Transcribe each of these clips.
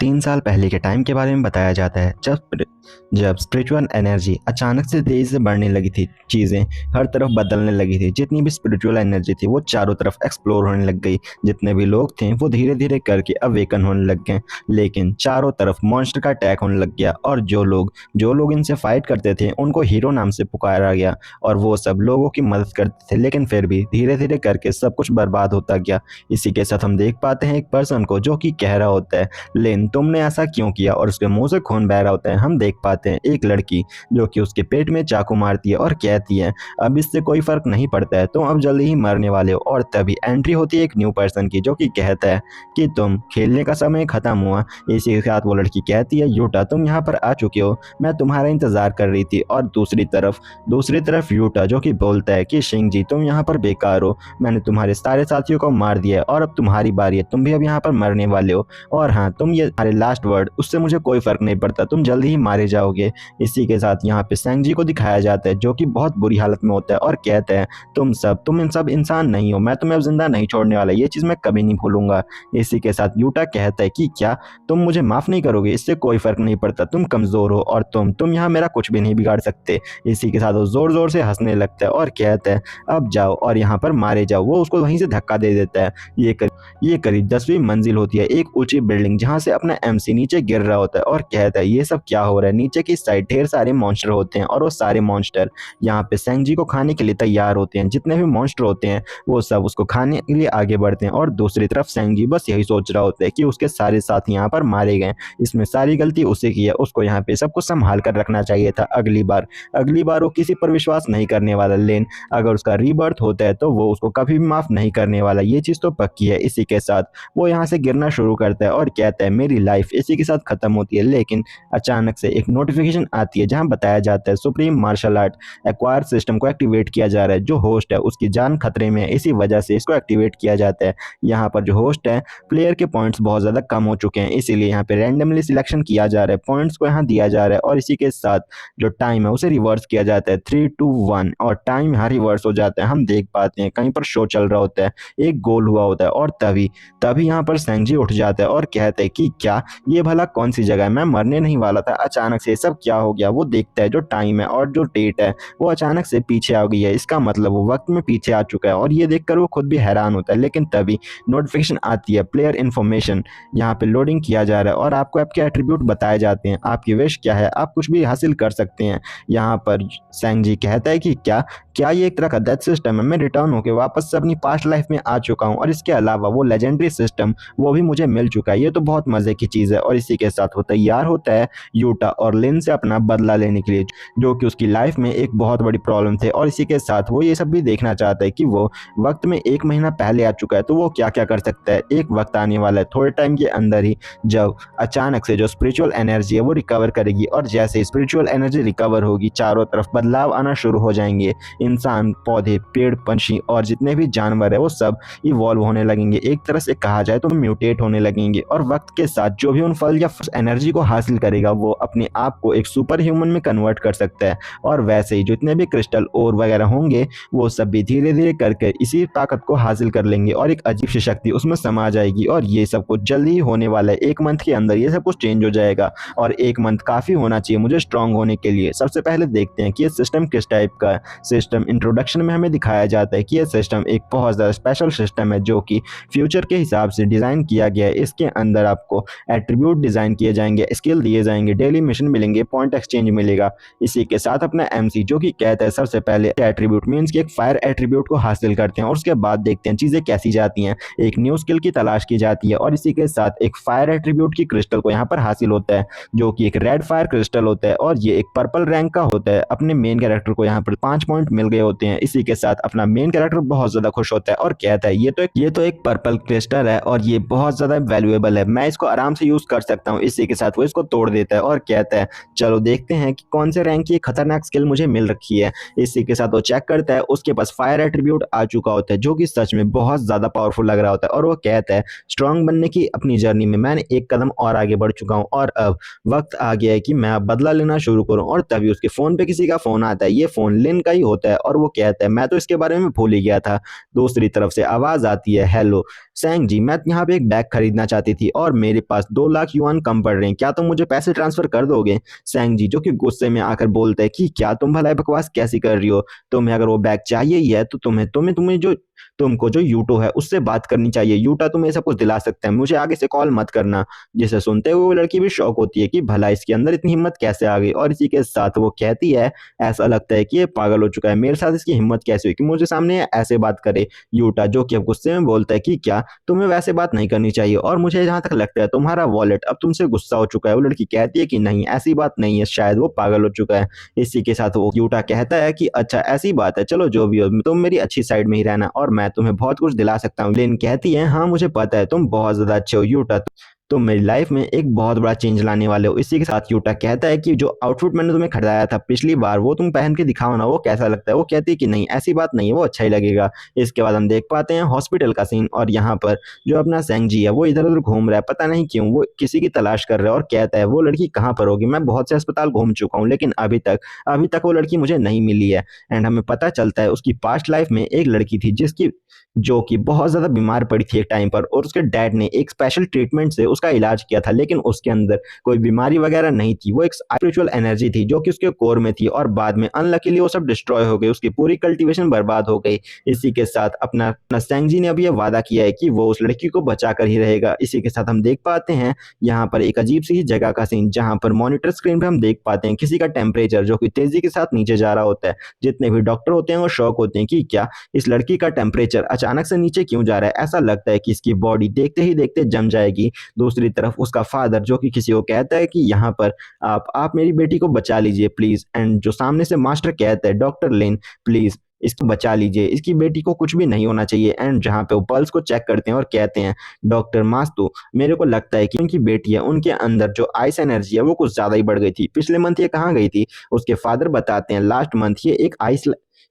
3 साल पहले के टाइम के बारे में बताया जाता है जब स्पिरिचुअल एनर्जी अचानक से तेजी से बढ़ने लगी थी। चीज़ें हर तरफ बदलने लगी थी। जितनी भी स्पिरिचुअल एनर्जी थी वो चारों तरफ एक्सप्लोर होने लग गई। जितने भी लोग थे वो धीरे धीरे करके अवेकन होने लग गए, लेकिन चारों तरफ मॉन्स्टर का अटैक होने लग गया और जो लोग इनसे फाइट करते थे उनको हीरो नाम से पुकारा गया और वो सब लोगों की मदद करते थे, लेकिन फिर भी धीरे धीरे करके सब कुछ बर्बाद होता गया। इसी के साथ हम देख पाते हैं एक पर्सन को जो कि कह रहा होता है, लेन तुमने ऐसा क्यों किया, और उसके मुंह से खून बह रहा होता है। हम देख पाते हैं एक लड़की जो कि उसके पेट में चाकू मारती है और कहती है अब इससे कोई फर्क नहीं पड़ता है, तुम अब जल्दी ही मरने वाले हो। और तभी एंट्री होती है एक न्यू पर्सन की जो कि कहता है कि तुम खेलने का समय खत्म हुआ। इसी के साथ वो लड़की कहती है यूटा तुम यहाँ पर आ चुके हो, मैं तुम्हारा इंतजार कर रही थी। और दूसरी तरफ यूटा जो कि बोलता है कि शिंगजी तुम यहाँ पर बेकार हो, मैंने तुम्हारे सारे साथियों को मार दिया है और अब तुम्हारी बारी है, तुम भी अब यहाँ पर मरने वाले हो। और हाँ, तुम ये हमारे लास्ट वर्ड, उससे मुझे कोई फर्क नहीं पड़ता, तुम जल्दी ही मारे जाओगे। इसी के साथ यहाँ पे सेंगजी को दिखाया जाता है जो कि बहुत बुरी हालत में होता है और कहता है तुम इन सब इंसान नहीं हो, मैं तुम्हें अब जिंदा नहीं छोड़ने वाला, ये चीज़ मैं कभी नहीं भूलूंगा। इसी के साथ यूटा कहता है कि क्या तुम मुझे माफ नहीं करोगे, इससे कोई फर्क नहीं पड़ता, तुम कमजोर हो और तुम यहाँ मेरा कुछ भी नहीं बिगाड़ सकते। इसी के साथ वो जोर जोर से हंसने लगता है और कहता है अब जाओ और यहाँ पर मारे जाओ। वो उसको वहीं से धक्का दे देता है। ये करीब 10वीं मंजिल होती है, एक ऊंची बिल्डिंग जहाँ से अपना एमसी नीचे गिर रहा होता है और कहता है ये सब क्या हो रहा है। नीचे की साइड ढेर सारे मॉन्स्टर होते हैं और वो सारे मॉन्स्टर यहाँ पे सेंगजी को खाने के लिए तैयार होते हैं। जितने भी मॉन्स्टर होते हैं वो सब उसको खाने के लिए आगे बढ़ते हैं और दूसरी तरफ सेंगजी बस यही सोच रहा होता है कि उसके सारे साथी यहाँ पर मारे गए, इसमें सारी गलती उसे की है, उसको यहाँ पे सब कुछ संभाल कर रखना चाहिए था। अगली बार वो किसी पर विश्वास नहीं करने वाला, लेकिन अगर उसका रीबर्थ होता है तो वो उसको कभी भी माफ नहीं करने वाला, ये चीज़ तो पक्की है। इसी के साथ वो यहाँ से गिरना शुरू करता है और कहता है मेरी लाइफ इसी के साथ खत्म होती है। लेकिन अचानक से एक नोटिफिकेशन आती है जहाँ बताया जाता है supreme martial art acquire system को एक्टिवेट किया जा रहा है। जो होस्ट है उसकी जान खतरे में है, इसी वजह से इसको एक्टिवेट किया जाता है। यहाँ पर जो होस्ट है प्लेयर के पॉइंट्स बहुत ज़्यादा कम हो चुके हैं, इसीलिए यहाँ पे रैंडमली सिलेक्शन किया जा रहा है, पॉइंट्स को यहाँ दिया जा रहा है। और इसी के साथ जो टाइम है उसे रिवर्स किया जाता है 3, 2, 1 और टाइम यहाँ रिवर्स हो जाता है। हम देख पाते हैं कहीं पर शो चल रहा होता है, एक गोल हुआ होता है और तभी यहाँ पर सेंगजी उठ जाता है और कहता है कि क्या ये भला कौन सी जगह है, मैं मरने नहीं वाला था, अचानक से सब क्या हो गया। वो देखता है जो टाइम है और जो डेट है वो अचानक से पीछे आ गई है, इसका मतलब वो वक्त में पीछे आ चुका है। और ये देखकर वो खुद भी हैरान होता है, लेकिन तभी नोटिफिकेशन आती है प्लेयर इन्फॉर्मेशन, यहाँ पे लोडिंग किया जा रहा है और आपको आपके एट्रीब्यूट बताए जाते हैं, आपकी विश क्या है, आप कुछ भी हासिल कर सकते हैं। यहाँ पर सेंगजी कहता है कि क्या ये एक तरह का डेथ सिस्टम है, मैं रिटर्न होकर वापस से अपनी पास्ट लाइफ में आ चुका हूँ और इसके अलावा वो लेजेंडरी सिस्टम वो भी मुझे मिल चुका है, ये तो बहुत मजे की चीज़ है। और इसी के साथ वो तैयार होता है यूटा और लिन से अपना बदला लेने के लिए, जो कि उसकी लाइफ में एक बहुत बड़ी प्रॉब्लम थे। और इसी के साथ वो ये सब भी देखना चाहता है कि वो वक्त में 1 महीना पहले आ चुका है तो वो क्या क्या कर सकता है। एक वक्त आने वाला है थोड़े टाइम के अंदर ही जब अचानक से जो स्पिरिचुअल एनर्जी है वो रिकवर करेगी और जैसे स्पिरिचुअल एनर्जी रिकवर होगी चारों तरफ बदलाव आना शुरू हो जाएंगे। इंसान, पौधे, पेड़, पंछी और जितने भी जानवर है वो सब इवॉल्व होने लगेंगे, एक तरह से कहा जाए तो म्यूटेट होने लगेंगे। और वक्त के साथ जो भी उन फल या एनर्जी को हासिल करेगा वो अपने आप को एक सुपर ह्यूमन में कन्वर्ट कर सकता है। और वैसे ही जितने भी क्रिस्टल और वगैरह होंगे वो सब भी धीरे धीरे करके इसी ताकत को हासिल कर लेंगे और एक अजीब सी शक्ति उसमें समा जाएगी। और ये सब कुछ जल्दी ही होने वाला है, 1 मंथ के अंदर ये सब कुछ चेंज हो जाएगा और 1 मंथ काफ़ी होना चाहिए मुझे स्ट्रांग होने के लिए। सबसे पहले देखते हैं कि ये सिस्टम किस टाइप का सिस्टम। इंट्रोडक्शन में हमें दिखाया जाता है कि ये सिस्टम एक बहुत ज़्यादा स्पेशल सिस्टम है जो कि फ्यूचर के हिसाब से डिज़ाइन किया गया है। इसके अंदर आपको एट्रीब्यूट डिज़ाइन किए जाएंगे, स्किल दिए जाएंगे, डेली मिशन मिलेंगे, पॉइंट एक्सचेंज मिलेगा। इसी के साथ अपना एमसी जो कि कहता है सबसे पहले एट्रीब्यूट मीन्स कि एक फायर एट्रीब्यूट को हासिल करते हैं और उसके बाद देखते हैं चीज़ें कैसी जाती हैं। एक न्यू स्किल की तलाश की जाती है और इसी के साथ एक फायर एट्रीब्यूट की क्रिस्टल को यहाँ पर हासिल होता है जो कि एक रेड फायर क्रिस्टल होता है और ये एक पर्पल रैंक का होता है। अपने मेन कैरेक्टर को यहाँ पर 5 पॉइंट मिल गए होते हैं। इसी के साथ अपना मेन कैरेक्टर बहुत ज़्यादा खुश होता है और कहता है ये तो एक पर्पल क्रिस्टल है और ये बहुत ज़्यादा वैल्यूएबल है, मैं इसको आराम से यूज़ कर सकता हूँ। इसी के साथ वो इसको तोड़ देता है और कहता है चलो देखते हैं कि कौन से रैंक की खतरनाक स्किल मुझे मिल रखी है। इसी के साथ वो चेक करता है, उसके पास फायर एट्रीब्यूट आ चुका होता है जो कि सच में बहुत ज़्यादा पावरफुल लग रहा होता है और वो कहता है स्ट्रांग बनने की अपनी जर्नी में मैंने एक कदम और आगे बढ़ चुका हूँ और अब वक्त आ गया है कि मैं अब बदला लेना शुरू करूँ। और तभी उसके फ़ोन पे किसी का फ़ोन आता है, ये फ़ोन लिन का ही होता है और वो कहता है मैं तो इसके बारे में भूल ही गया था। दूसरी तरफ से आवाज़ आती है हेलो सैंग जी, मैं यहाँ पे एक बैग खरीदना चाहती थी और मेरे पास 2 लाख युआन कम पड़ रहे हैं, क्या तुम मुझे पैसे ट्रांसफर कर दोगे? सैंग जी जो कि गुस्से में आकर बोलते हैं कि क्या तुम भला बकवास कैसी कर रही हो? तुम्हें अगर वो बैग चाहिए ही है तो तुम्हें तुम्हें तुम्हें जो तुमको जो यूटो है उससे बात करनी चाहिए। यूटा तुम्हें सब कुछ दिला सकता है, मुझे आगे से कॉल मत करना। जिसे सुनते हुए वो लड़की भी शौक होती है कि भला इसके अंदर इतनी हिम्मत कैसे आ गई, और इसी के साथ वो कहती है ऐसा लगता है कि ये पागल हो चुका है, मेरे साथ इसकी हिम्मत कैसे हुई कि मुझे सामने ऐसे बात करे। यूटा जो कि अब गुस्से में बोलता है कि क्या तुम्हें वैसे बात नहीं करनी चाहिए, और मुझे जहां तक लगता है तुम्हारा वॉलेट अब तुमसे गुस्सा हो चुका है। वो लड़की कहती है कि नहीं ऐसी बात नहीं है, शायद वो पागल हो चुका है। इसी के साथ वो यूटा कहता है कि अच्छा ऐसी बात है, चलो जो भी हो तुम मेरी अच्छी साइड में ही रहना और मैं तुम्हें बहुत कुछ दिला सकता हूँ। लेन कहती है हाँ मुझे पता है तुम बहुत ज्यादा अच्छे हो यूटा, तुम मेरी लाइफ में एक बहुत बड़ा चेंज लाने वाले हो। इसी के साथ यूटा कहता है कि जो आउटफिट मैंने तुम्हें खरीदाया था पिछली बार वो तुम पहन के दिखाओ ना, वो कैसा लगता है। वो कहती है कि नहीं ऐसी बात नहीं है, वो अच्छा ही लगेगा। इसके बाद हम देख पाते हैं हॉस्पिटल का सीन, और यहाँ पर जो अपना सैंग जी है वो इधर उधर घूम रहा है, पता नहीं क्यों वो किसी की तलाश कर रहा है और कहता है वो लड़की कहाँ पर होगी, मैं बहुत से अस्पताल घूम चुका हूँ लेकिन अभी तक वो लड़की मुझे नहीं मिली है। एंड हमें पता चलता है उसकी पास्ट लाइफ में एक लड़की थी जिसकी जो कि बहुत ज़्यादा बीमार पड़ी थी एक टाइम पर, और उसके डैड ने एक स्पेशल ट्रीटमेंट से उसका इलाज किया था, लेकिन उसके अंदर कोई बीमारी वगैरह नहीं थी। वो एक स्पिरिचुअल एनर्जी थी जो कि उसके कोर में थी, और बाद में अनलकीली वो सब डिस्ट्रॉय हो गई, उसकी पूरी कल्टीवेशन बर्बाद हो गई। इसी के साथ अपना सैंग जी ने अभी ये वादा किया है कि वो उस लड़की को बचा कर ही रहेगा। इसी के साथ हम देख पाते हैं यहाँ पर एक अजीब सी जगह का सीन, जहाँ पर मॉनिटर स्क्रीन पर हम देख पाते हैं किसी का टेम्परेचर जो कि तेजी के साथ नीचे जा रहा होता है। जितने भी डॉक्टर होते हैं वो शॉक होते हैं कि क्या इस लड़की का टेम्परेचर अचानक से नीचे क्यों जा रहा है, ऐसा लगता है कि इसकी बॉडी देखते ही देखते जम जाएगी। दूसरी तरफ उसका फादर जो कि किसी को कहता है कि यहाँ पर आप मेरी बेटी को बचा लीजिए प्लीज, एंड जो सामने से मास्टर कहता है डॉक्टर लेन प्लीज इसको बचा लीजिए, इसकी बेटी को कुछ भी नहीं होना चाहिए। एंड जहाँ पे वो पल्स को चेक करते हैं और कहते हैं डॉक्टर मास्तु मेरे को लगता है कि उनकी बेटी है उनके अंदर जो आइस एनर्जी है वो कुछ ज्यादा ही बढ़ गई थी। पिछले मंथ ये कहाँ गई थी? उसके फादर बताते हैं लास्ट मंथ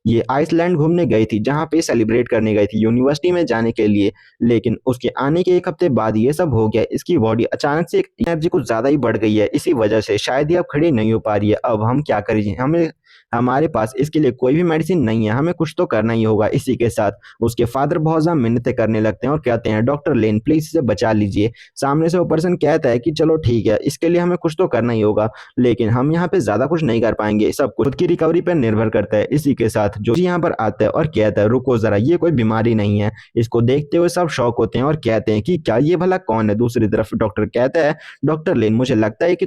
ये आइसलैंड घूमने गई थी, जहाँ पे सेलिब्रेट करने गई थी यूनिवर्सिटी में जाने के लिए। लेकिन उसके आने के एक हफ्ते बाद ये सब हो गया, इसकी बॉडी अचानक से एनर्जी कुछ ज्यादा ही बढ़ गई है, इसी वजह से शायद ये अब खड़ी नहीं हो पा रही है। अब हम क्या करें, हमारे पास इसके लिए कोई भी मेडिसिन नहीं है, हमें कुछ तो करना ही होगा। इसी के साथ उसके फादर बहुत ज्यादा मिन्नतें करने लगते हैं और कहते हैं डॉक्टर लेन प्लीज इसे बचा लीजिए। सामने से वो पर्सन कहता है कि चलो ठीक है इसके लिए हमें कुछ तो करना ही होगा, लेकिन हम यहाँ पे ज्यादा कुछ नहीं कर पाएंगे, सब कुछ खुद की रिकवरी पर निर्भर करता है। इसी के साथ जो यहाँ पर आता है और कहता है रुको जरा ये कोई बीमारी नहीं है। इसको देखते हुए सब शॉक होते हैं और कहते हैं कि क्या ये भला कौन है। दूसरी तरफ डॉक्टर कहता है डॉक्टर लेन मुझे लगता है कि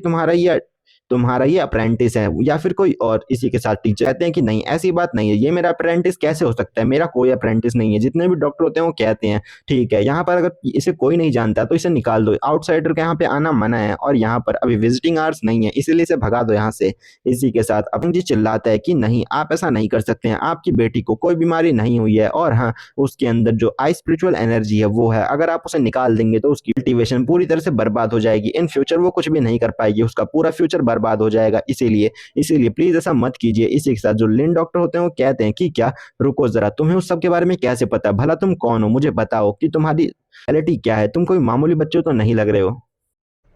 तुम्हारा ये अप्रेंटिस है या फिर कोई और। इसी के साथ टीचर कहते हैं कि नहीं ऐसी बात नहीं है, ये मेरा अप्रेंटिस कैसे हो सकता है, मेरा कोई अप्रेंटिस नहीं है। जितने भी डॉक्टर होते हैं वो कहते हैं ठीक है यहाँ पर अगर इसे कोई नहीं जानता तो इसे निकाल दो, आउटसाइडर का यहाँ पे आना मना है और यहाँ पर अभी विजिटिंग आवर्स नहीं है इसीलिए इसे भगा दो यहाँ से। इसी के साथ अपन जी चिल्लाता है कि नहीं आप ऐसा नहीं कर सकते हैं, आपकी बेटी को कोई बीमारी नहीं हुई है, और हाँ उसके अंदर जो आई स्पिरिचुअल एनर्जी है वो है, अगर आप उसे निकाल देंगे तो उसकी कल्टीवेशन पूरी तरह से बर्बाद हो जाएगी, इन फ्यूचर वो कुछ भी नहीं कर पाएगी, उसका पूरा फ्यूचर बर्बाद हो जाएगा। इसीलिए प्लीज ऐसा मत कीजिए। इसी के साथ जो लिन डॉक्टर होते हैं वो कहते हैं कि क्या रुको जरा तुम्हें उस सब के बारे में कैसे पता, भला तुम कौन हो, मुझे बताओ कि तुम्हारी रियलिटी क्या है, तुम कोई मामूली बच्चे तो नहीं लग रहे हो।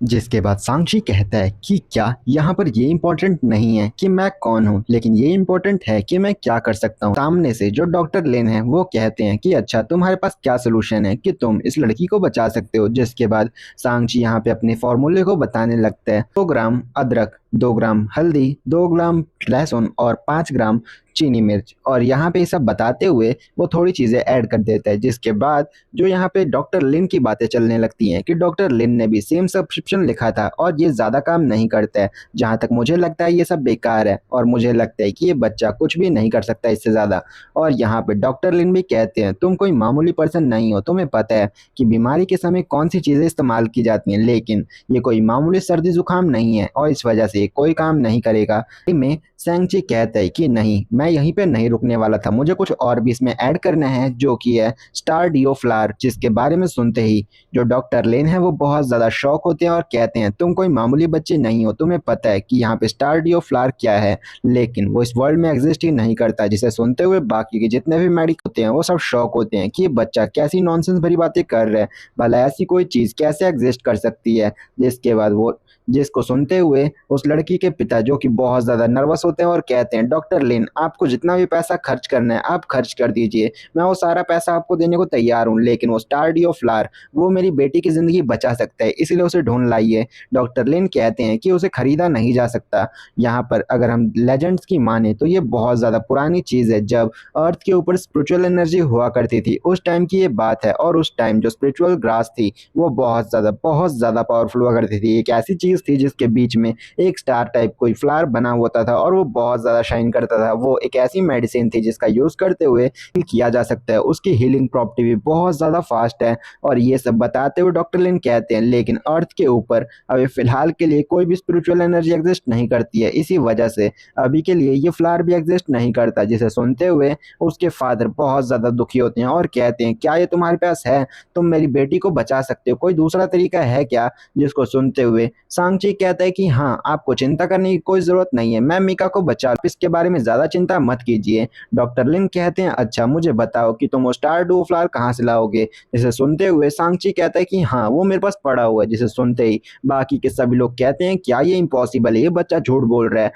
जिसके बाद सांक्षी कहता है कि क्या यहाँ पर ये इम्पोर्टेंट नहीं है कि मैं कौन हूँ, लेकिन ये इम्पोर्टेंट है कि मैं क्या कर सकता हूँ। सामने से जो डॉक्टर लेन है वो कहते हैं कि अच्छा तुम्हारे पास क्या सोल्यूशन है कि तुम इस लड़की को बचा सकते हो। जिसके बाद सांक्षी यहाँ पे अपने फॉर्मूले को बताने लगता है 2 ग्राम अदरक, 2 ग्राम हल्दी, 2 ग्राम लहसुन और 5 ग्राम चीनी मिर्च, और यहाँ पे सब बताते हुए वो थोड़ी चीज़ें ऐड कर देता है। जिसके बाद जो यहाँ पे डॉक्टर लिन की बातें चलने लगती हैं कि डॉक्टर लिन ने भी सेम सब्सक्रिप्शन लिखा था और ये ज़्यादा काम नहीं करता है, जहाँ तक मुझे लगता है ये सब बेकार है और मुझे लगता है कि ये बच्चा कुछ भी नहीं कर सकता इससे ज़्यादा। और यहाँ पे डॉक्टर लिन भी कहते हैं तुम कोई मामूली पर्सन नहीं हो, तुम्हें पता है कि बीमारी के समय कौन सी चीज़ें इस्तेमाल की जाती हैं, लेकिन ये कोई मामूली सर्दी जुकाम नहीं है और इस वजह से कोई काम नहीं करेगा। में सैंगची कहता है कि नहीं मैं यहीं पे नहीं रुकने वाला था, मुझे कुछ और भी इसमें ऐड करना है जो कि है स्टार डियो फ्लावर। जिसके बारे में सुनते ही जो डॉक्टर लेन है वो बहुत ज़्यादा शौक होते हैं और कहते हैं तुम कोई मामूली बच्चे नहीं हो, तुम्हें पता है कि यहाँ पे स्टार डियो फ्लावर क्या है, लेकिन वो इस वर्ल्ड में एग्जिस्ट ही नहीं करता। जिसे सुनते हुए बाकी के जितने भी मेडिक होते हैं वो सब शौक होते हैं कि ये बच्चा कैसी नॉनसेंस भरी बातें कर रहा है, भला ऐसी कोई चीज़ कैसे एग्जिस्ट कर सकती है। जिसके बाद वो जिसको सुनते हुए उस लड़की के पिता जो कि बहुत ज़्यादा नर्वस होते हैं और कहते हैं, डॉक्टर लिन आपको जितना भी पैसा खर्च करना है आप खर्च कर दीजिए, मैं वो सारा पैसा आपको देने को तैयार हूँ, लेकिन वो स्टारडियो फ्लावर वो मेरी बेटी की ज़िंदगी बचा सकता है, इसलिए उसे ढूंढ लाइए। डॉक्टर लिन कहते हैं कि उसे खरीदा नहीं जा सकता। यहाँ पर अगर हम लेजेंड्स की माने तो ये बहुत ज़्यादा पुरानी चीज़ है, जब अर्थ के ऊपर स्पिरिचुअल एनर्जी हुआ करती थी उस टाइम की ये बात है, और उस टाइम जो स्पिरिचुअल ग्रास थी वो बहुत ज़्यादा पावरफुल हुआ करती थी। एक ऐसी चीज़ थी जिसके बीच में एक स्टार टाइप कोई फ्लावर बना होता था और वो बहुत ज़्यादा शाइन करता था। वो एक ऐसी मेडिसिन थी जिसका यूज़ करते हुए heal किया जा सकता है, उसकी हीलिंग प्रॉपर्टी भी बहुत ज़्यादा फास्ट है। और ये सब बताते हुए डॉक्टर लिन कहते हैं, लेकिन अर्थ के ऊपर अभी फ़िलहाल के लिए कोई भी स्पिरिचुअल एनर्जी एग्जिस्ट नहीं करती है, इसी वजह से अभी के लिए ये फ्लावर भी एग्जिस्ट नहीं करता। जिसे सुनते हुए उसके फादर बहुत ज़्यादा दुखी होते हैं और कहते हैं, क्या ये तुम्हारे पास है? तुम मेरी बेटी को बचा सकते हो, कोई दूसरा तरीका है क्या? जिसको सुनते हुए सांची कहता है कि हाँ, आपको चिंता करने की कोई ज़रूरत नहीं है, मैं मीका को बचा लूँ, इसके बारे में ज़्यादा चिंता मत कीजिए। डॉक्टर लिन कहते हैं, अच्छा मुझे बताओ कि तुम वो स्टारडू फ्लावर कहाँ से लाओगे? जिसे सुनते हुए सांची कहता है कि हाँ, वो मेरे पास पड़ा हुआ है। जिसे सुनते ही बाकी के सभी लोग कहते हैं, क्या ये इम्पॉसिबल है? ये बच्चा झूठ बोल रहा है।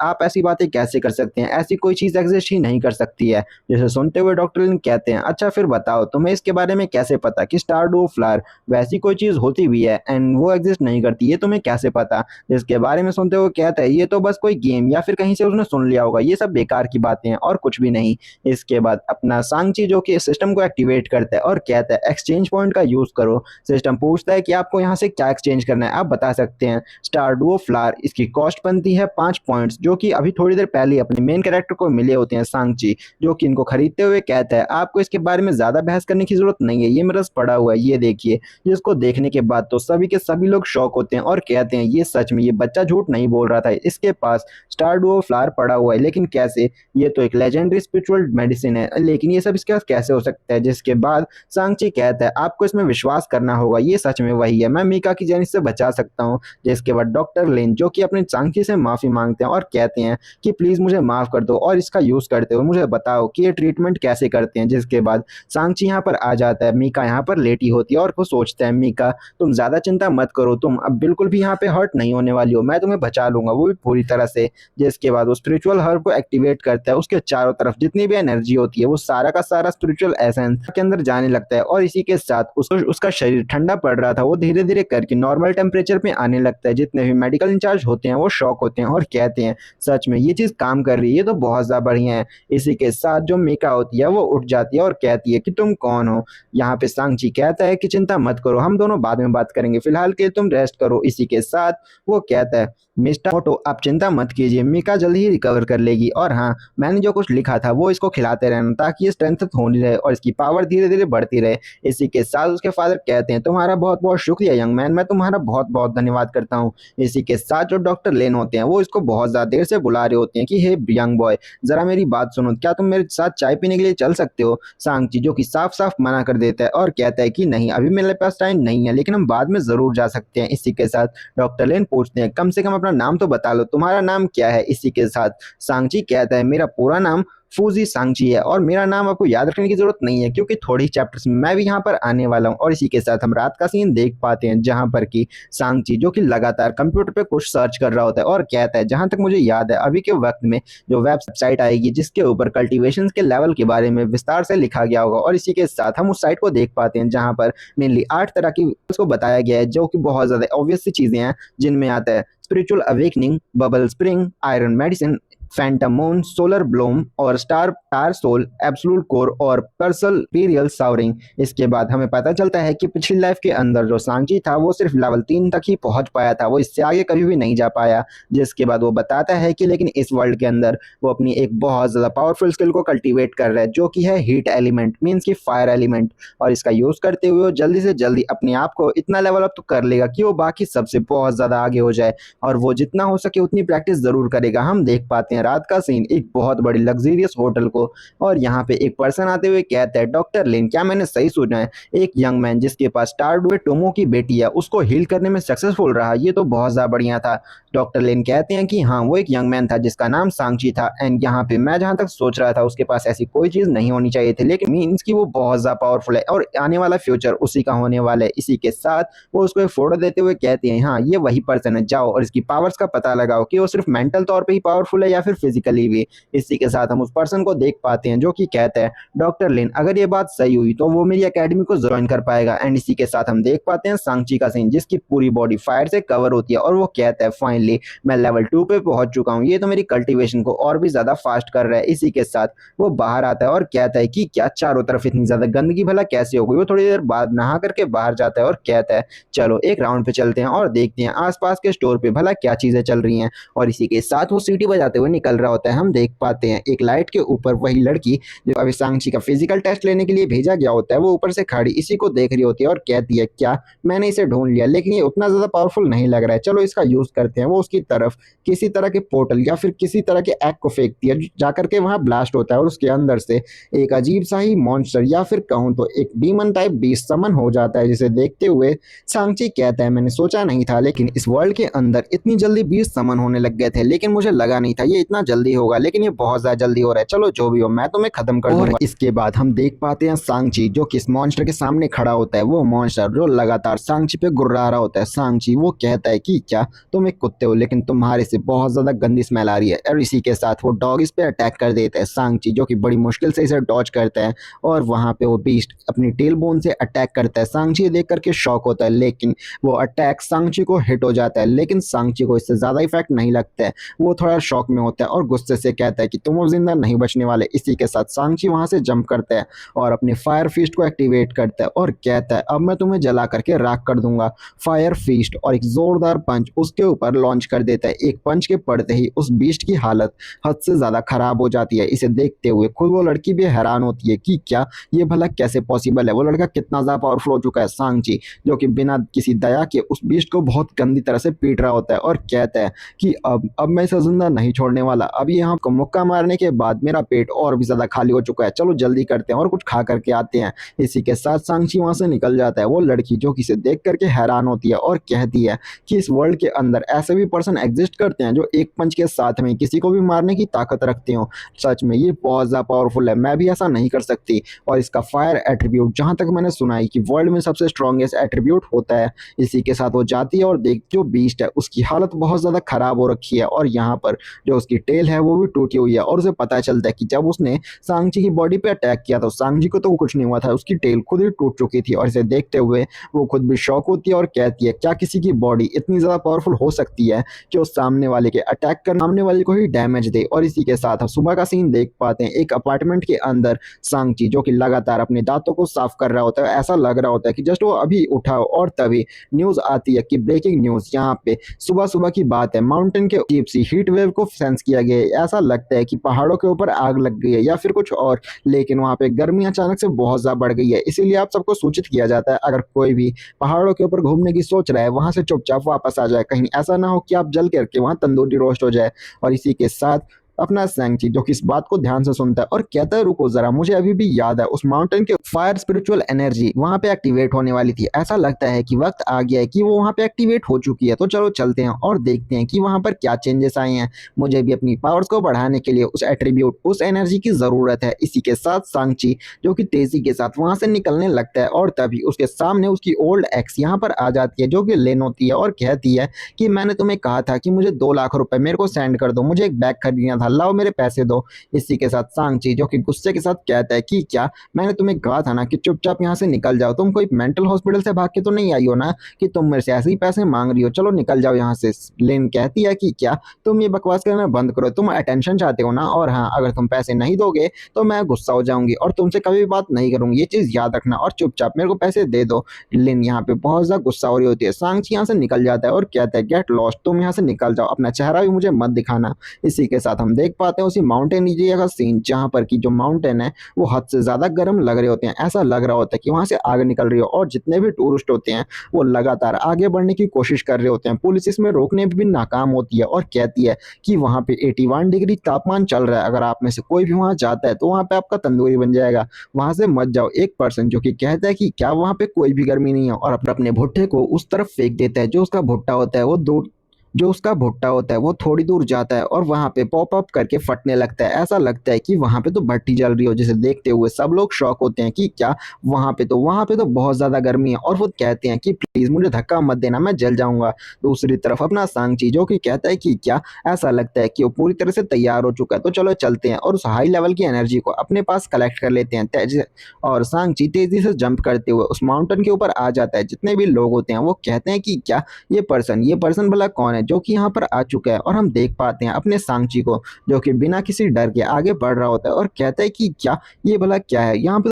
आप ऐसी बातें कैसे कर सकते हैं? ऐसी कोई चीज़ एग्जिस्ट ही नहीं कर सकती है। जिसे सुनते हुए डॉक्टर लिन कहते हैं, अच्छा फिर बताओ तुम्हें इसके बारे में कैसे पता कि स्टारडू फ्लावर वैसी कोई चीज़ होती भी है एंड वो एग्जिस्ट नहीं करती, ये तुम्हें कैसे पता? जिसके बारे में सुनते हुए कहता है, ये तो बस कोई गेम या फिर कहीं से उसने सुन लिया होगा, ये सब बेकार की बातें हैं और कुछ भी नहीं। इसके बाद अपना सांची जो कि सिस्टम को एक्टिवेट करता है और कहता है, एक्सचेंज पॉइंट का यूज़ करो। सिस्टम पूछता है कि आपको यहाँ से क्या एक्सचेंज करना है, आप बता सकते हैं। स्टारडू फ्लावर इसकी कॉस्ट बनती है 5 पॉइंट्स, जो कि अभी थोड़ी देर पहले अपने मेन कैरेक्टर को मिले होते हैं सांची, जो कि इनको खरीदते हुए कहता है, आपको इसके बारे में ज़्यादा बहस करने की ज़रूरत नहीं है, ये मेरे पास पड़ा हुआ है, ये देखिए। जिसको देखने के बाद तो सभी के सभी लोग शॉक होते हैं और कहते हैं, ये सच में ये बच्चा झूठ नहीं बोल रहा था, इसके पास स्टारडू फ्लावर पड़ा हुआ है, लेकिन कैसे? ये तो एक लेजेंडरी स्पिरिचुअल मेडिसिन है, लेकिन ये सब इसके पास कैसे हो सकता है? जिसके बाद सांची कहता है, आपको इसमें विश्वास करना होगा, ये सच में वही है, मैं मीका की जान से बचा सकता हूँ। जिसके बाद डॉक्टर लिन जो कि अपने सांची से माफ़ी मांगते हैं और कहते हैं कि प्लीज़ मुझे माफ़ कर दो और इसका यूज़ करते हुए मुझे बताओ कि ये ट्रीटमेंट कैसे करते हैं। जिसके बाद सांची यहाँ पर आ जाता है, मीका यहाँ पर लेटी होती है और वो सोचता है, मीका तुम ज़्यादा चिंता मत करो, तुम अब बिल्कुल भी यहाँ पे हर्ट नहीं होने वाली हो, मैं तुम्हें बचा लूंगा, वो भी पूरी तरह से। जिसके बाद वो स्पिरिचुअल हर्ब को एक्टिवेट करता है, उसके चारों तरफ जितनी भी एनर्जी होती है वो सारा का सारा स्पिरिचुअल एसेंस के अंदर जाने लगता है और इसी के साथ उसका शरीर ठंडा पड़ रहा था वो धीरे धीरे करके नॉर्मल टेम्परेचर पे आने लगता है। जितने भी मेडिकल इंचार्ज होते हैं वो शॉक होते हैं और कहते हैं, सच में ये चीज़ काम कर रही है, ये तो बहुत ज़्यादा बढ़िया है। इसी के साथ जो मीका होती है वो उठ जाती है और कहती है कि तुम कौन हो? यहाँ पे सांची कहता है कि चिंता मत करो, हम दोनों बाद में बात करेंगे, फिलहाल के तुम रेस्ट करो। इसी के साथ वो कहता है, मिस्टर मोटो आप चिंता मत कीजिए, मीका जल्दी ही रिकवर कर लेगी, और हाँ मैंने जो कुछ लिखा था वो इसको खिलाते रहना ताकि ये स्ट्रेंथ होनी रहे और इसकी पावर धीरे धीरे बढ़ती रहे। इसी के साथ उसके फादर कहते हैं, तुम्हारा बहुत बहुत शुक्रिया यंग मैन, मैं तुम्हारा बहुत बहुत धन्यवाद करता हूँ। इसी के साथ जो डॉक्टर लेन होते हैं वो इसको बहुत ज़्यादा देर से बुला रहे होते हैं कि हे यंग बॉय ज़रा मेरी बात सुनो, क्या तुम मेरे साथ चाय पीने के लिए चल सकते हो? सांची जो कि साफ साफ मना कर देता है और कहता है कि नहीं, अभी मेरे पास टाइम नहीं है, लेकिन हम बाद में ज़रूर जा सकते हैं। इसी के साथ डॉक्टर लेन पूछते हैं, कम से कम अपना नाम तो बता लो, तुम्हारा नाम क्या है? इसी के साथ सांची कहता है, मेरा पूरा नाम फूजी सांची है और मेरा नाम आपको याद रखने की जरूरत नहीं है क्योंकि थोड़ी चैप्टर्स में मैं भी यहाँ पर आने वाला हूँ। और इसी के साथ हम रात का सीन देख पाते हैं जहाँ पर कि सांची जो कि लगातार कंप्यूटर पे कुछ सर्च कर रहा होता है और कहता है, जहाँ तक मुझे याद है अभी के वक्त में जो वेबसाइट आएगी जिसके ऊपर कल्टीवेशन के लेवल के बारे में विस्तार से लिखा गया होगा। और इसी के साथ हम उस साइट को देख पाते हैं जहाँ पर मेनली 8 तरह की को बताया गया है जो कि बहुत ज़्यादा ऑब्वियस सी चीज़ें हैं, जिनमें आता है spiritual awakening, bubble spring, iron medicine, Phantom moon, solar Bloom और स्टार सोल, एब्सोल्यूट कोर और परसेल सावरिंग। इसके बाद हमें पता चलता है कि पिछली लाइफ के अंदर जो सांची था वो सिर्फ लेवल 3 तक ही पहुंच पाया था, वो इससे आगे कभी भी नहीं जा पाया। जिसके बाद वो बताता है कि लेकिन इस वर्ल्ड के अंदर वो अपनी एक बहुत ज़्यादा पावरफुल स्किल को कल्टीवेट कर रहा है जो कि है हीट एलिमेंट, मीन्स की फायर एलिमेंट, और इसका यूज़ करते हुए वो जल्दी से जल्दी अपने आप को इतना लेवल अप तो कर लेगा कि वो बाकी सबसे बहुत ज़्यादा आगे हो जाए, और वो जितना हो सके उतनी प्रैक्टिस ज़रूर करेगा। हम देख पाते हैं हैं रात का सीन एक बहुत बड़ी लग्जरियस होटल को, और यहाँ पे एक पर्सन आते हुए कहता है, डॉक्टर लिन क्या मैंने सही सुना है? एक यंग मैन जिसके पास स्टारडू टोमो की बेटी है उसको हील करने में सक्सेसफुल रहा, ये तो बहुत ज़्यादा बढ़िया था। डॉक्टर लिन कहते हैं कि हाँ वो एक यंग मैन था जिसका नाम सांगची था, एंड यहाँ पे मैं जहाँ तक सोच रहा था उसके पास ऐसी कोई चीज़ नहीं होनी चाहिए थी, लेकिन मीन्स कि वो बहुत ज़्यादा पावरफुल है और आने वाला फ्यूचर उसी का होने वाला है। इसी के साथ वो उसको एक फोटो देते हुए कहते हैं, हाँ ये वही पर्सन है, जाओ और इसकी पावर्स का पता लगाओ कि वो सिर्फ मेंटल तौर पे ही पावरफुल है या फिर फिजिकली भी। इसी के साथ हम उस पर्सन को देख पाते हैं जो कि कहता है, डॉक्टर लिन अगर ये बात सही हुई तो वो मेरी एकेडमी को ज्वाइन कर पाएगा। एंड इसी के साथ हम देख पाते हैं सांगची का सीन जिसकी पूरी बॉडी फायर से कवर होती है और वो कहता है, फाइनली मैं लेवल 2 पे पहुंच चुका हूँ, ये तो मेरी कल्टीवेशन को और भी ज्यादा फास्ट कर रहा है। इसी के साथ वो बाहर आता है और कहता है कि क्या चारों तरफ इतनी ज्यादा गंदगी भला कैसे हो गई। वो थोड़ी देर बाद नहा करके बाहर जाता है और कहता है, चलो एक राउंड पे चलते हैं और देखते हैं आसपास के स्टोर पे भला क्या चीजें चल रही हैं। और इसी के साथ वो सीटी बजाते हुए निकल रहा होता है। हम देख पाते हैं एक लाइट के ऊपर वही लड़की जो अभी सांगची का फिजिकल टेस्ट लेने के लिए भेजा गया होता है, वो ऊपर से खड़ी इसी को देख रही होती है और कहती है, क्या मैंने इसे ढूंढ लिया, लेकिन ये उतना ज्यादा पावरफुल नहीं लग रहा है, चलो इसका यूज करते हैं। वो उसकी तरफ किसी तरह के पोर्टल या फिर किसी तरह के एग को फेंकती है, जाकर के वहां ब्लास्ट होता है और उसके अंदर से एक अजीब सा ही मॉन्स्टर या फिर कहूं तो एक डीमन टाइप बीस्ट समन हो जाता है, जिसे देखते हुए सांगची कहता है, मैंने सोचा नहीं था लेकिन इस वर्ल्ड के अंदर इतनी जल्दी बीस्ट समन होने लग गए थे, लेकिन मुझे लगा नहीं था ये इतना जल्दी होगा, लेकिन ये बहुत ज्यादा जल्दी हो रहा है, चलो जो भी हो मैं तुम्हें खत्म कर दूंगा। इसके बाद हम देख पाते हैं सांगची जो कि इस मॉन्स्टर के सामने खड़ा होता है, वो मॉन्स्टर जो लगातार सांगची पे गुर्रा रहा होता है। सांगची वो कहता है कि क्या तुम एक कुत्ते हो, लेकिन तुम्हारे से बहुत ज्यादा गंदी स्मेल आ रही है। और इसी के साथ वो डॉग इस पे अटैक कर देता है। सांगची जो कि बड़ी मुश्किल से इसे डॉज करता है और वहां पे वो बीस्ट अपनी टेल बोन से अटैक करता है। सांगची देख करके शॉक होता है, लेकिन वो अटैक सांगची को हिट हो जाता है, लेकिन सांगची को इससे ज्यादा इफेक्ट नहीं लगता है। वो थोड़ा शॉक में होता है और गुस्से से कहता है कि तुम अब जिंदा नहीं बचने वाले। इसी के साथ सांगची वहां से जंप करता है और अपने फायर फीस्ट को एक्टिवेट करता है और कहता है, अब मैं तुम्हें जला करके राख कर दूंगा। फायर फीस्ट और एक जोरदार पंच उसके ऊपर लॉन्च कर देता है। एक पंच के पड़ते ही उस बीस्ट की हालत हद से ज्यादा खराब हो जाती है। इसे देखते हुए खुद वो लड़की भी हैरान होती है कि क्या ये भला कैसे पॉसिबल है, वो लड़का कितना ज्यादा पावरफुल हो चुका है। सांगची जो कि बिना किसी दया के उस बीस्ट को बहुत गंदी तरह से पीट रहा होता है और कहता है कि अब मैं इसे जिंदा नहीं छोड़ने वाला, अब यहाँ को मुक्का मारने के बाद मेरा पेट और भी ज्यादा खाली हो चुका है, चलो जल्दी करते हैं और कुछ खा करके आते हैं। इसी के साथ सांगची वहां से निकल जाता है। वो लड़की जो कि इसे देख करके हैरान होती है और कहती है कि इस वर्ल्ड के अंदर ऐसे भी पर्सन एग्जिस्ट करते हैं जो एक पंच के साथ में किसी को भी मारने की ताकत रखते हो। सच में ये बहुत ज्यादा पावरफुल है, मैं भी ऐसा नहीं कर सकती। और इसका फायर एट्रीब्यूट जहां तक मैंने सुना है कि वर्ल्ड में सबसे स्ट्रॉन्गेस्ट एट्रीब्यूट होता है। इसी के साथ वो जाती है और देखती जो बीस्ट है उसकी हालत बहुत ज्यादा खराब हो रखी है और यहाँ पर जो उसकी टेल है वो भी टूटी हुई है। और उसे पता चलता है कि जब उसने सांगची की बॉडी पे अटैक किया तो सांगची को तो कुछ नहीं हुआ था, उसकी टेल खुद ही टूट चुकी थी। और इसे देखते हुए वो खुद भी शॉक होती है और कहती है, क्या किसी की बॉडी इतनी ज्यादा पावरफुल हो सकती है कि उस सामने वाले के अटैक कर सामने वाले को ही डैमेज दे। और इसी के साथ हम सुबह का सीन देख पाते हैं। एक अपार्टमेंट के अंदर सांगची जो कि लगातार अपने दांतों को साफ कर रहा होता है, ऐसा लग रहा होता है कि जस्ट वो अभी उठा और तभी न्यूज आती है कि ब्रेकिंग न्यूज, यहाँ पे सुबह सुबह की बात है, माउंटेन के अजीब सी हीट वेव को सेंस किया गया है। ऐसा लगता है कि पहाड़ों के ऊपर आग लग गई है या फिर कुछ और, लेकिन वहां पे गर्मी अचानक से बहुत ज्यादा बढ़ गई है। इसीलिए आप सबको सूचित किया जाता है, अगर कोई भी पहाड़ों के ऊपर घूमने की सोच रहा है वहां से चुपचाप वापस आ जाए, कहीं ऐसा ना हो कि आप जल करके वहां तंदूरी रोस्ट हो जाए। और इसी के साथ अपना सांगची जो कि इस बात को ध्यान से सुनता है और कहता है, रुको जरा, मुझे अभी भी याद है उस माउंटेन के फायर स्पिरिचुअल एनर्जी वहां पे एक्टिवेट होने वाली थी, ऐसा लगता है कि वक्त आ गया है कि वो वहां पे एक्टिवेट हो चुकी है, तो चलो चलते हैं और देखते हैं कि वहां पर क्या चेंजेस आए हैं। मुझे भी अपनी पावर्स को बढ़ाने के लिए उस एट्रीब्यूट उस एनर्जी की जरूरत है। इसी के साथ सांगची जो कि तेजी के साथ वहां से निकलने लगता है और तभी उसके सामने उसकी ओल्ड एक्स यहाँ पर आ जाती है जो कि लेन होती है और कहती है कि मैंने तुम्हें कहा था कि मुझे 2 लाख रुपए मेरे को सेंड कर दो, मुझे एक बैग खरीदना था, लाओ मेरे पैसे दो। इसी के साथ सांगची जो कि गुस्से के साथ कहता है कि क्या मैंने तुम्हें कहा था ना कि चुपचाप यहाँ से निकल जाओ, तुम कोई मेंटल हॉस्पिटल से भाग के तो नहीं आई हो ना कि तुम मेरे से ऐसे ही पैसे मांग रही हो, चलो निकल जाओ यहाँ से। लेन कहती है कि क्या तुम ये बकवास करना बंद करो, तुम अटेंशन चाहते हो ना, और हाँ अगर तुम पैसे नहीं दोगे तो मैं गुस्सा हो जाऊंगी और तुमसे कभी भी बात नहीं करूंगी, ये चीज याद रखना, और चुपचाप मेरे को पैसे दे दो। लिन यहाँ पे बहुत ज्यादा गुस्सा हो रही होती है। सांगची यहाँ से निकल जाता है और कहता है, गेट लॉस्ट, तुम यहाँ से निकल जाओ, अपना चेहरा भी मुझे मत दिखाना। इसी के साथ हम देख पाते हैं उसी माउंटेन एरिया का सीन, जहाँ पर कि जो माउंटेन है वो हद से ज़्यादा गर्म लग रहे होते हैं। ऐसा लग रहा होता है कि वहाँ से आग निकल रही हो, और जितने भी टूरिस्ट होते हैं वो लगातार आगे बढ़ने की कोशिश कर रहे होते हैं। पुलिस इसमें रोकने में भी नाकाम होती है और कहती है कि वहाँ पे 81 डिग्री तापमान चल रहा है, अगर आप में से कोई भी वहाँ जाता है तो वहाँ पे आपका तंदूरी बन जाएगा, वहाँ से मत जाओ। एक पर्सन जो कि कहता है कि क्या वहाँ पे कोई भी गर्मी नहीं है, और अपने भुट्टे को उस तरफ फेंक देता है। जो उसका भुट्टा होता है वो थोड़ी दूर जाता है और वहाँ पे पॉप अप करके फटने लगता है। ऐसा लगता है कि वहाँ पे तो भट्टी जल रही हो, जिसे देखते हुए सब लोग शॉक होते हैं कि क्या वहाँ पे तो बहुत ज़्यादा गर्मी है, और वो कहते हैं कि प्लीज़ मुझे धक्का मत देना, मैं जल जाऊंगा। दूसरी तरफ अपना सांगची जो कि कहता है कि क्या, ऐसा लगता है कि वो पूरी तरह से तैयार हो चुका है, तो चलो चलते हैं और उस हाई लेवल की एनर्जी को अपने पास कलेक्ट कर लेते हैं। और सांगची तेजी से जंप करते हुए उस माउंटेन के ऊपर आ जाता है। जितने भी लोग होते हैं वो कहते हैं कि क्या, ये पर्सन भला कौन है जो कि यहाँ पर आ चुका है। और हम देख पाते हैं अपने सांगची को, जो कि बिना किसी डर के आगे बढ़ रहा होता है और कहता है कि क्या, ये भला क्या है यहाँ पे।